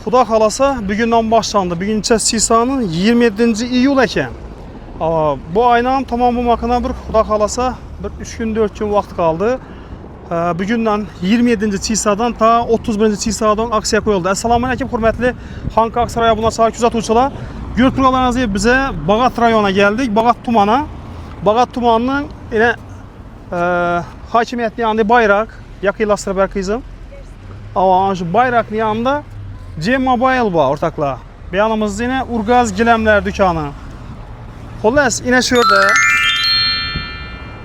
Xudo xolasa bugundan başlandı. Bugünçe Sisanın 27 iyul ekan. Bu aydan tamam bu makina bir Xudo xolasa bir 3 gün 4 gün vaqt qaldı. Bugündən 27 Sisadan ta 31 Sisadan aksiya qoyuldu. Assalamu alaykum hörmətli Xanqa Aksaray abunlar sahib kuzatuvchilar. Görüb turganlarınızı bize Bağat rayonuna geldik. Bağat Tumana. Bağat Tumanının yine hakimiyyətinin yanında bayraq yakınlaştırıb bərqizim. Ama şu bayraqın yanında G-Mobile var ortaklar. Bir yanımızda yine Urgaz Gilemler dükkanı. Xollas yine şurada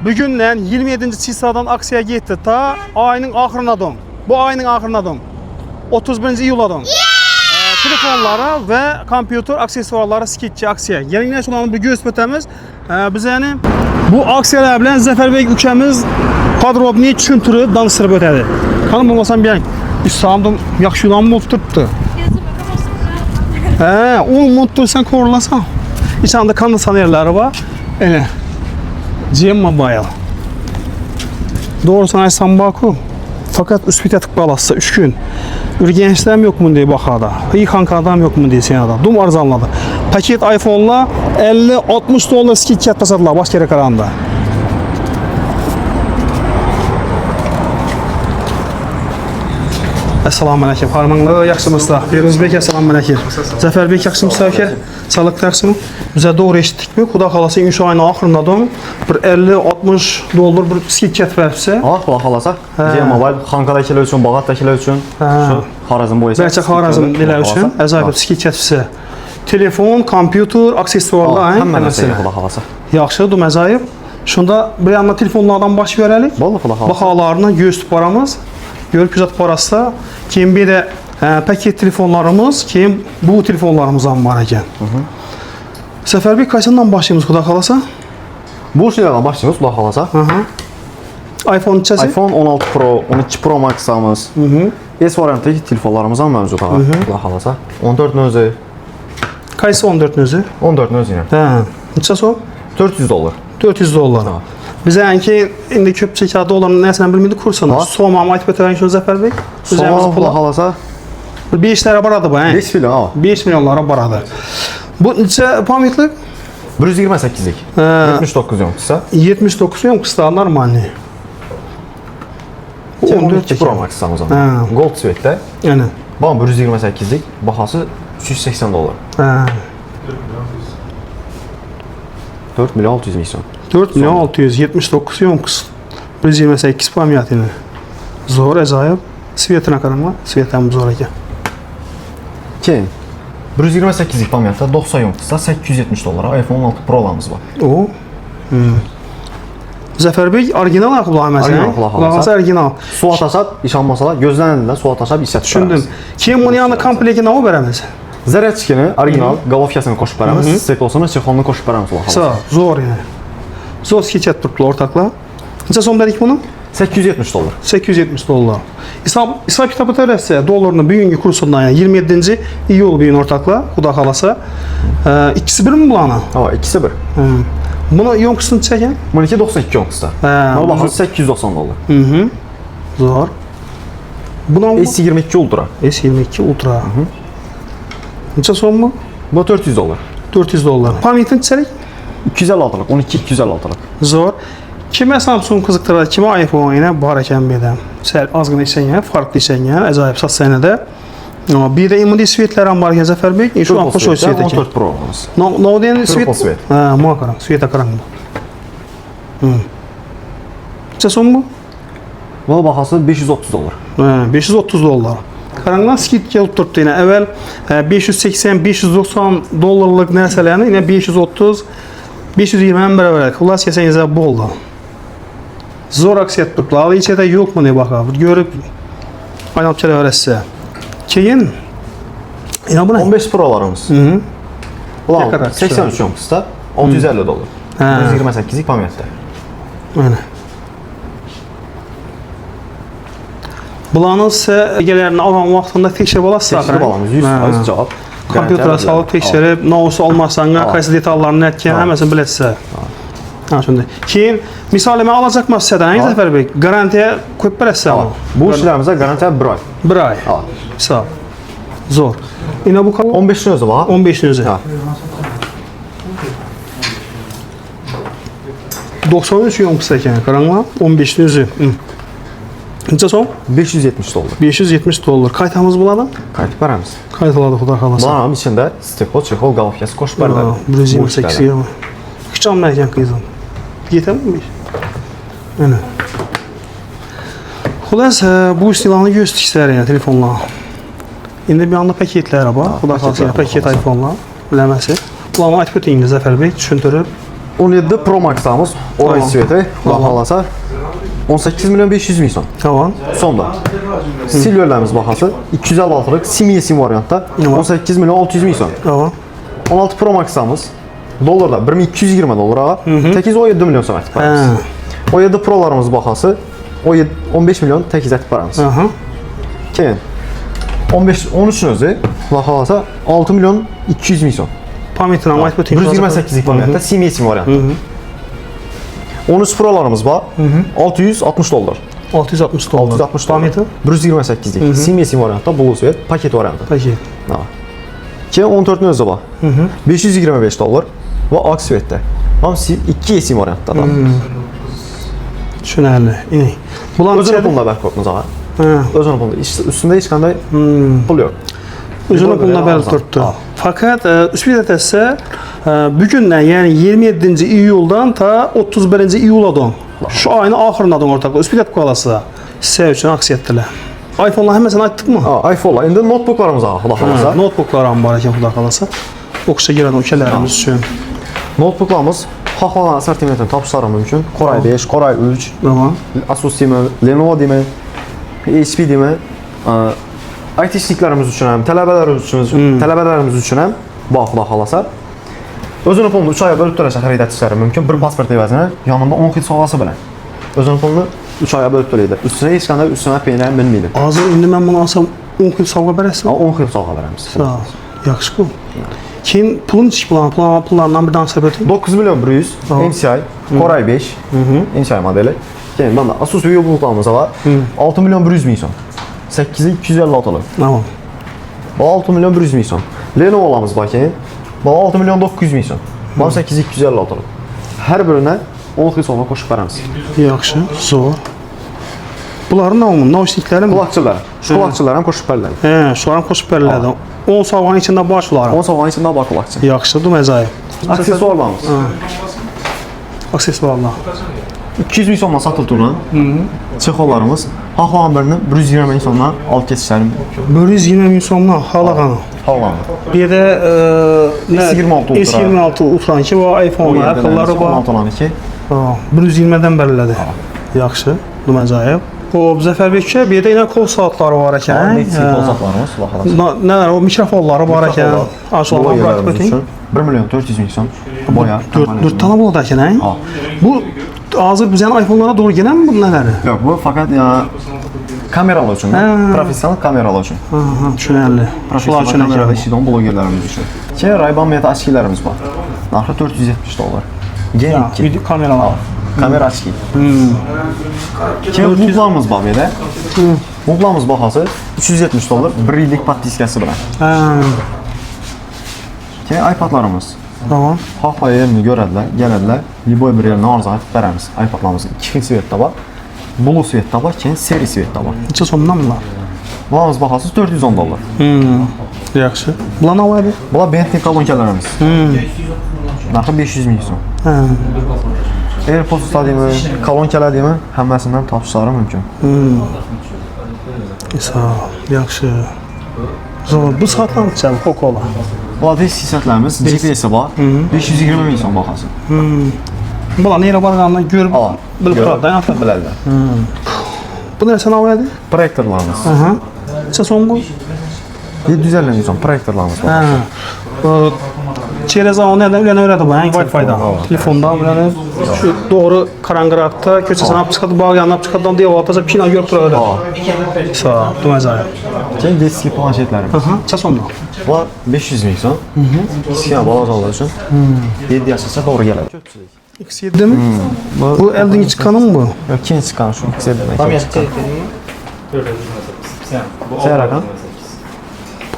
bugündən 27 Sisadan aksiya getdi ta ayının axırına don. Bu ayının axırına don. 31 iyula don. Telefonlara ve kompüter aksesuarlara skitçi aksiya. Yeni olanı bu göstərimiz biz yani bu aksiyalar bilen Zafer Bey ülkemiz podrobni tushuntirib danıştırıb ötədi. Xanım olmasam bir İstanbul'da yaxşı olan mı oturttu? Onu mutlusan korulasan. İçinde kondisionerleri var. Öyle. G-Mobile. Doğrusu aysan baku. Fakat üspite tıkbalasa 3 gün. Ürgençlerim yok mu diye bakada. İyi kanka adam yok mu diye senada. Dum arzanladı. Paket iPhone'la 50-60 dolar skit yatmasadılar başka yere kararında. Assalamu alaykum. Harmanlar yaxshimizlar. Feruzbek assalomu alaykum. Zaferbek yaxshimizlar aka? Sağlıqdarsınız. Bize doğru eşitdik mi? Xudo xolasa şu ayın axırında da bir 50-60 dolar bir skit veribsə. Xudo xolasa. G-Mobile Xankadakilar üçün, Bağatdakilar üçün, şu Xorazm boyunca. Bəlkə Xorazmlılar üçün əzayib skit veribsə. Telefon, kompüter, aksesuarlar, həmmə nəsə Xudo xolasa. Yaxşıdır, məzayib. Şunda bir yandan telefonlardan baş verəlik. Vallahi Xudo xolasa. Baxalarına göz tuparamız. Görüp güzat parası kim bir de paket telefonlarımız kim bu telefonlarımızdan var ekan. Səfərbek kaçından başlayımız Xudo xolasa? Bu şeylerden başlayımız Xudo xolasa. iPhone neçəsi? iPhone 16 Pro, 12 Pro Max'ımız. S variantdaki telefonlarımızdan mövcud Xudo xolasa. 14 nözü. Qaysı 14 nözü? 14 nözü yəni. Hə. Neçəsi o? 400 dolar. 400 dolar. Bizə yəni indi köpçək doların nəsəni bilmədik kursanız. Somam aytıb ötərən üçün Zəfər Bey. Soma Xudo xolasa. 5 lira baradı bu, hə? 5 milyon ha. 5 milyonlara baradı. Bu neçə pamitlik? 128'lik. 79 yonksa. 79 yonksa normalni. 12 Pro Max'ımız ama. Gold Sweet'te. Yəni. Bana 128'lik. Bahası 380 dolar. 4 milyon 600 milyon. 4 milyon 679 yonks. 128 pamiyatını. Zor əzayıb. Svetine qaranma. Svetem zor ekan. Keyin 128'lik pamiyatda 90 yonksa 870 dolara iPhone 16 Pro'larımız var. O. Zəfər Bey orijinal axıblar məsələn. Orijinal. Orijinal. Su atasat, iş almasalar gözlənildiler su atasat işə Düşündüm. Kim bunun yanında komplekti nə verəmiz? Zərətçikini orijinal Golovkasını qoşub verəmiz, Steklosunu, Çexonunu qoşub verəmiz. Sağ, zor yəni. Zor sketchet tutdular ortakla. Neçə som dedik bunu? 870 dolar. 870 dolar. İslam kitabı tələsə dolarını bugünkü kursundan yani 27 iyul bugün ortakla Xudo xolasa. İkisi bir mi bulanı? Ha, ikisi bir. Bunu yonkısını çəkən? Bununki 92 yonksa. Ama baxın 890 dolar. Zor. Buna S22 Ultra. S22 Ultra. Neçə som mu? Bu 400 dolar. 400 dolar. Pamiyatin çəlik? 256'lık, 12 256'lık. Zor. Kime Samsung kızıqtırır, kime iPhone ilə var ekan belə. Sən azğın işləyən, farklı işləyən, əcaib sat sənədə. Bir də imuni svetlərim var ekan Zəfər Bey. Şu an xoş o svet ekan. 14 Pro olmaz. No deyən svet. Triple svet. Hə, muhakkak sveta qaranlıq. Neçə som bu? Bu baxası 530 dolar. 530 dolar. Qaranlıq skit gəlib durdu yenə. Əvvəl 580-590 dollarlıq nəsələrini yenə 530 520'den beraber klas yesenize boldu. Zor aksiyet tuttular. İçeride yok mu ne bakar. Görüp aynı şeyler öğretse. Keyin ya bu ne? 15 Pro'larımız. Ulan 83 yonksta 650 dolar. 128'lik pamiyatta. Aynen. Bulanın size gələrini alan vaxtında tekşirib alasınız. Tekşirib alamız 100% cavab. Kompüterə salıb tekşirib, nə olsa olmazsan, qaysı detallarını nətkən, həməsin bilətsə. Şimdi keyin misal mən alacaqmı sizədən, Zəfər Bey, garantiya qoyub verəsə. Bu işlərimizə garantiya 1 ay. 1 ay. Sağ. Zor. Yine bu kadar 15 özü var. 15'in özü. Ha. 93 yonkısı ekan, qaranglar, 15'in özü. Neçə so'm? 570 dollar. 570 dollar. Qaytamiz bulardan? Qaytib beramiz. Qaytıladi, xudo xolasa. Bularning içində stekol, çexol, qalıqyası qoşub beriladi. 128 euro. Qıçam ekan qizim. Yetammi? Ana. Xullas, bu silahını göstərsizlər yəni telefonla. İndi bir anda paketlər var. Xudo xolasa paket iPhone-lar, biləməsi. Bularını aytıb ötəyin Zəfər bəy, düşündürüb. 17 Pro Max-amız, orange Tamam. sveti, baxalasa 18 milyon 500 min son. Tamam. Sonda. Silverlərimiz baxası 256'lıq sim variantda 18 milyon 600 min son. Tamam. 16 Pro Max-amız dollarda 1220 dollara, 8 17 milyon son ətib paramız. 17 Pro'larımız baxası 15 milyon 8 ətib paramız. Aha. Keyin 13 özü baxalasa 6 milyon 200 min son. Pametini aytıb ötəyin. 128'lik variantda sim variantda. 13 Pro'larımız var. 660 dollar. 660 dollar. 660 dollar. Pameti? 128'lik sim variantda blue svet paket variantı. Paket. Ha. Keyin 14'ün özü var. 525 dollar və ağ svetdə. Hamısı 2 sim variantda da. Düşünərli. İni. Bular Özünün puluna bərk qoyubunuz ağa. Özünün puluna. Üstündə heç qanday pul yox. Özünün puluna bərk tutdu. Fakat üsbət etsə bugündən, yəni 27 iyuldan ta 31 iyuladan şu ayın axırınadan ortaq üsbət qalası sizə üçün aksiya etdilər. iPhone-lar həməsini aytdıqmı? Ha, iPhone-la. İndi notebooklarımız ağa, baxalasa. Notebooklar var ekan, xuda qalasa. Oxşa girən ölkələrimiz üçün. Notebooklarımız xalqlanan assortimentin tapışları mümkün. Koray 5, Koray 3, Tamam. Asus demi, Lenovo demi, HP demi, IT işliklərimiz üçün həm, tələbələrimiz üçün həm, baxla xalasa. Özünün pulunu 3 aya bölüb törəsə xərid etdikləri mümkün. Bir pasport əvəzinə yanında 10 xil sağlası bilən. Özünün pulunu 3 aya bölüb törəyir. Üstünə heç qanday üstünə peynərin bilməydim. Hazır indi mən bunu alsam 10 kil savqa bərəsən? 10 xil sağla verəmiz. Sağ ol. Yaxşı bu. Kim pulun içi pullarından bir daha söhbətim? 9 milyon 100, MCI, Koray 5, MCI modeli. Keyin bana Asus VivoBook'larımız var. 6 milyon 100 min son. 8'i 256'lı. Tamam. Bu 6 milyon 100 min son. Lenovo'larımız var keyin. Bu 6 milyon 900 min son. Bu 8'i 256'lı. Hər birinə 10 xil sağla qoşub verəmiz. Yaxşı, zor. Bunların nə olmun? Naushnikləri mi? Kulaqçılar. Şu kulaqçılar həm qoşub verirlər. Şuların xoşub verirlərdi. 10 savğanın içində baş var. 10 sağlanın içində var kulaqçı. Yaxşıdır, məzayib. Aksesuarlarımız. Aksesuarlar. 200 min sonla satıldığına çexollarımız haqlan birini 120 min sonla alt keçişlərim 120 min somla halaqanı. haqlanır. Bir də S26 Ultra. S26 Ultra ki, bu iPhone-lar, Apple-ları var. 16 olan iki. 120-dən bərilədi. Yaxşı, bu məzayib. O Zəfər bəy, bir də yenə kol saatları var ikən. Neçə kozatlarımız baxalım. Nələr o mikrofonları var ikən. Açılan bırakıb ötün. 1 milyon 400 min son. Boya. 4 tane bu da ikən, Ha. Bu hazır bizən iPhone-lara doğru gələn bu nələri? Yox, bu faqat ya kameralar üçün, professional kameralar üçün. Düşünərli. Professional kamerada işləyən blogerlərimiz üçün. Ki Ray-Ban Meta açkilərimiz var. Narxı 470 dollar. Gen 2. Video kameralar. Kamera açki. Ki Google'larımız var belə. Google'larımız baxası 370 dollar 1 illik pad diskəsi bilən. Ki iPadlarımız. Tamam. Haqla yerini görədilər, gələdilər. Liboy bir yerinə arzu edib verəmiz. iPadlarımızın 2 xil svetdə var. Blue svetdə var, keyin seri svetdə var. Neçə somdan bunlar? Bunlarımız baxasız 410 dollar. Yaxşı. Bunlar nə var? Bunlar Bentley kolonkalarımız. Narxı 500 min son. AirPods deyimi, kolonkalar deyimi, həmməsindən tapışları mümkün. Sağ ol. Yaxşı. Zor. Bu saatlar neçədir? Coca-Cola. Bunlar da sisətlərimiz, GPS-i var. 520 min son baxası. Bunlar nerə barğandan görüb bilib quraqdan atır. Bilərlər. Bu nəsə nə var? Proyektorlarımız. Neçə son bu? 750 min son proyektorlarımız var. Çerez ağını nədən öyrədi bu? Wi-Fi-dan. Telefonda böyle şu doğru karanqıraqda köçəsən apı çıxadı, bağ yanına apı çıxadan deyə atacaq kina görüb durur. Sağ ol. Bu məzayib. Keyin diski planşetlərimiz. Neçə sonda? Bunlar 500 min son. Kiçik balacalar üçün 7 yaşasa doğru gələr. X7 mi? Bu eldin çıxanı mı bu? Yox, ikinci çıxan şu X7 demək. Tam yaşlı. Sen rakam?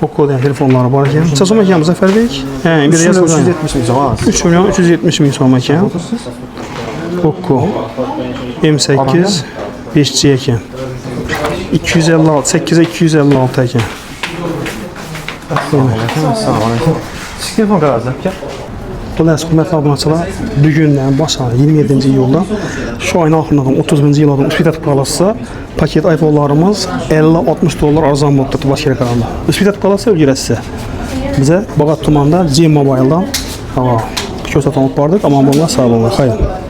Poco diyen telefonları var ekan. Necha so'm ekan Muzaffarбек? He, bir 3 yazib milyon qo'ying. 370 bin so'm. 3 milyon 370 ming so'm ekan. Poco M8 5G ekan. 256 8'e 256 ekan. Assalomu alaykum. Siz telefon qaradınız aka? Xullas, hurmatli obunachilar, bugundan boshlab 27-iyulda shu oyning oxiridan 30-yillardan uspet etib qolsa, paket iPhone'larimiz 50-60 dollar arzon bo'lib turibdi boshqa kanalda. Uspet etib qolsa ulgurasiz. Biza Bog'ot tumanida G Mobile'dan ko'rsatib olib bordik. Omon bo'linglar, sog' bo'linglar. Xayr.